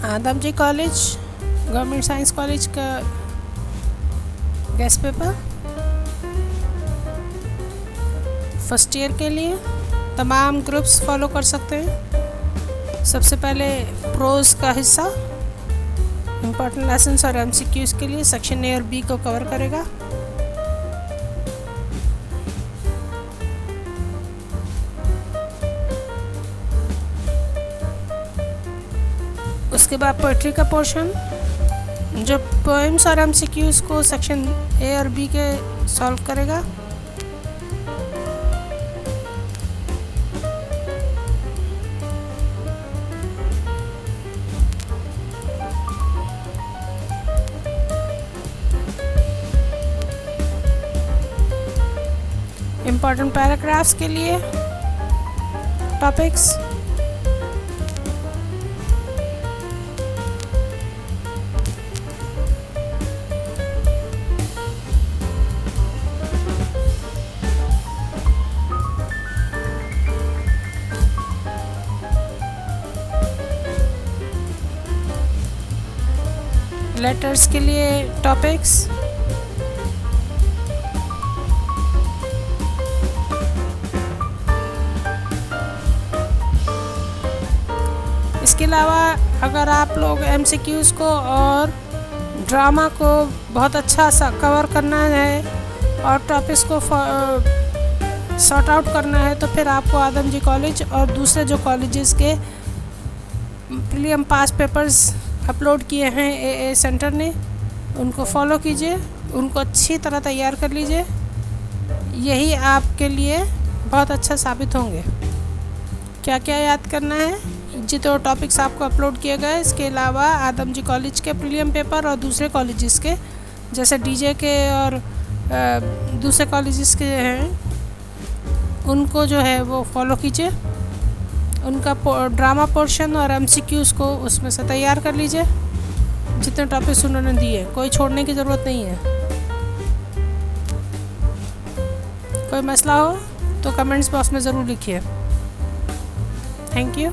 आदम जी college, government science college का guest paper first year के लिए तमाम ग्रुप्स फॉलो कर सकते हैं। सबसे पहले प्रोज का हिस्सा इम्पोर्टेंट लेसन्स और एमसीक्यूज के लिए सेक्शन ए और बी को कवर करेगा। उसके बाद पोइट्री का पोर्शन जो पोएम्स और एमसीक्यूज को सेक्शन ए और बी के सॉल्व करेगा। इम्पोर्टेंट पैराग्राफ्स के लिए टॉपिक्स लेटर्स के लिए टॉपिक्स इसके अलावा अगर आप लोग एमसीक्यूज़ को और ड्रामा को बहुत अच्छा सा कवर करना है और टॉपिक्स को सॉर्ट आउट करना है तो फिर आपको आदम जी कॉलेज और दूसरे जो कॉलेजेस के प्रीलिम पास पेपर्स अपलोड किए हैं ए सेंटर ने, उनको फॉलो कीजिए, उनको अच्छी तरह तैयार कर लीजिए। यही आपके लिए बहुत अच्छा साबित होंगे। क्या क्या याद करना है? जितने टॉपिक्स आपको अपलोड किए गए, इसके अलावा आदम जी कॉलेज के प्रीलिम पेपर और दूसरे कॉलेजेस के जैसे डीजे के और दूसरे कॉलेजेस के हैं, उनको जो है वो फॉलो कीजिए। उनका ड्रामा पोर्शन और एमसीक्यूज़ को उसमें से तैयार कर लीजिए। जितने टॉपिक्स उन्होंने दिए कोई छोड़ने की ज़रूरत नहीं है। कोई मसला हो तो कमेंट्स बॉक्स में ज़रूर लिखिए। Thank you.